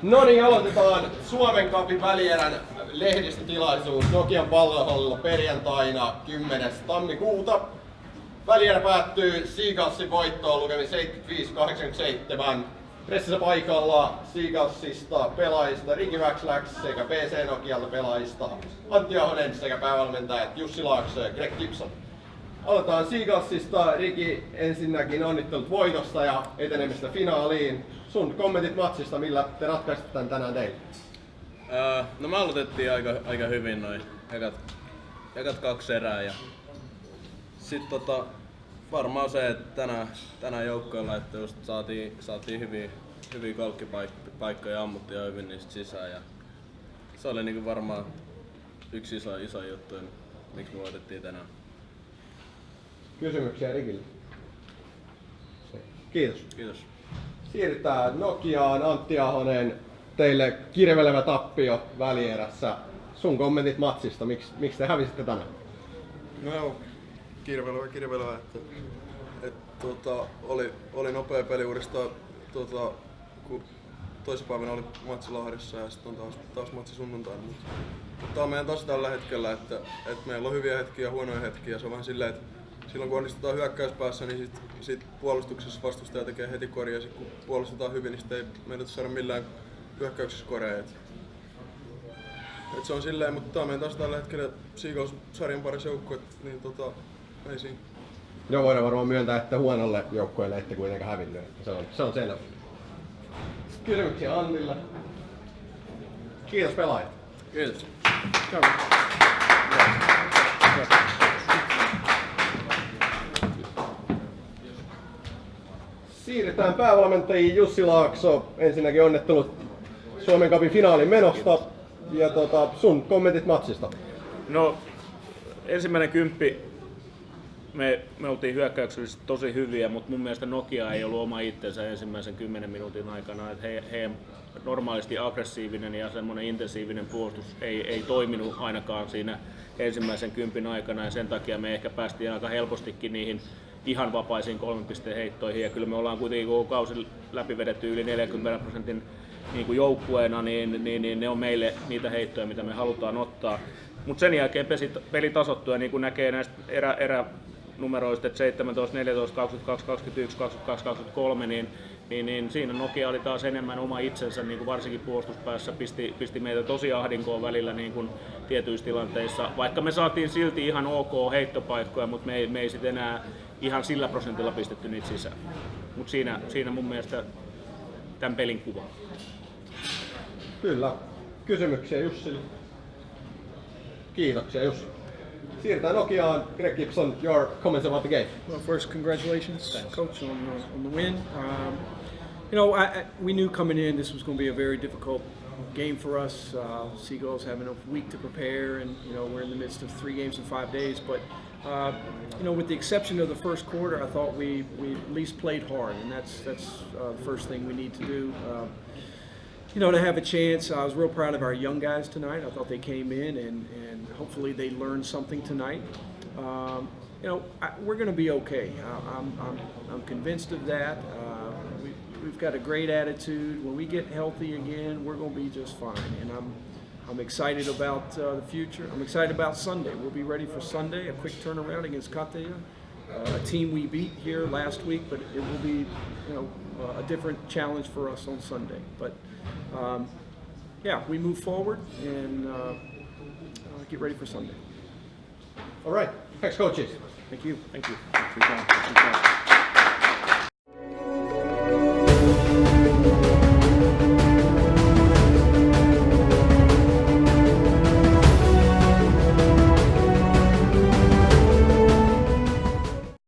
No niin, aloitetaan Suomen Cupin välierän lehdistötilaisuus Nokian pallohallilla perjantaina 10. tammikuuta. Välierä päättyy Seagullsin voittoon lukemin 75-87. Pressissä paikalla Seagullsista pelaajista Ricky Vaxlax sekä PC Nokialta pelaajista Antti Ahonen sekä päävalmentajat Jussi Laakso ja Greg Gibson. Aloitetaan Seagullsista. Ricky, ensinnäkin onnittelut voitosta ja etenemistä finaaliin. Sun kommentit matsista, millä te ratkaisitte tämän tänään teille? No me aloitettiin aika hyvin noin ekat 2 erää ja sit varmaan se, että tänään joukkoilla, että just saatiin hyviä kalkkipaikkoja, ammuttiin jo hyvin niistä sisään ja se oli niinku varmaan yksi iso juttu, miksi me voitettiin tänään. Kysymyksiä Rikille? Kiitos. Kiitos. Siirrytään Nokiaan. Antti Ahonen, teille kirvelevä tappio välierässä. Sun kommentit matsista, miksi te hävisitte tänään? No joo, kirvelevä, oli nopea peli uudestaan, kun toisen päivänä oli matsi Lahdessa ja sitten on taas matsi sunnuntaina. Mutta tää on meidän taso tällä hetkellä, että meillä on hyviä hetkiä ja huonoja hetkiä. Se on vähän silleen, että silloin kun onnistutaan hyökkäyspäässä, niin sit puolustuksessa vastustaja tekee heti korjaa, ja kun puolustetaan hyvin, niin sit ei meidän saada millään hyökkäyksessä korjaa. Et se on silleen, mutta tää on meidän taas tällä hetkellä Seagulls sarjan paras joukkue, niin ei siinä. Joo, voidaan varmaan myöntää, että huonolle joukkueelle ette kuitenkaan hävinnyt. Se on selvä. Kysymyksiä Annille. Kiitos pelaajat. Kiitos. Siirrytään päävalmentajiin. Jussi Laakso, ensinnäkin onnittelut Suomen Cupin finaalin menosta ja sun kommentit matsista. No, ensimmäinen kymppi me oltiin hyökkäyksellisesti tosi hyviä, mutta mun mielestä Nokia ei ollut oma itsensä ensimmäisen 10 minuutin aikana. Että heidän normaalisti aggressiivinen ja semmoinen intensiivinen puolustus ei toiminut ainakaan siinä ensimmäisen kympin aikana ja sen takia me ehkä päästiin aika helpostikin niihin ihan vapaisiin 3 pisteen heittoihin ja kyllä me ollaan kuitenkin koko kausi läpi vedetty yli 40% niin kuin joukkueena, niin ne on meille niitä heittoja, mitä me halutaan ottaa. Mutta sen jälkeen peli tasoittui ja niin kuin näkee näistä eränumeroista, että 17, 14, 22, 21, 22, 23, niin siinä Nokia oli taas enemmän oma itsensä, niin kuin varsinkin puolustuspäässä pisti meitä tosi ahdinkoon välillä niin kuin tietyissä tilanteissa. Vaikka me saatiin silti ihan ok heittopaikkoja, mutta me ei sitten enää ihan sillä prosentilla pistetty niitä sisään. Mutta siinä mun mielestä tämän pelin kuva. Kyllä. Kysymyksiä Jussille? Kiitoksia Jussi. Siirrytään Nokiaan. Greg Gibson, your comments about the game. Well, first, congratulations, Coach, on the win. We knew coming in this was going to be a very difficult game for us. Seagulls having a week to prepare, and we're in the midst of 3 games in 5 days. But with the exception of the first quarter, I thought we at least played hard, and that's the first thing we need to do. To have a chance. I was real proud of our young guys tonight. I thought they came in and hopefully they learned something tonight. We're going to be okay. I'm convinced of that. We've got a great attitude. When we get healthy again, we're going to be just fine. And I'm excited about the future. I'm excited about Sunday. We'll be ready for Sunday. A quick turnaround against Kateja, a team we beat here last week, but it will be a different challenge for us on Sunday. But we move forward and get ready for Sunday. All right. Thanks, coaches. Thank you. Thank you.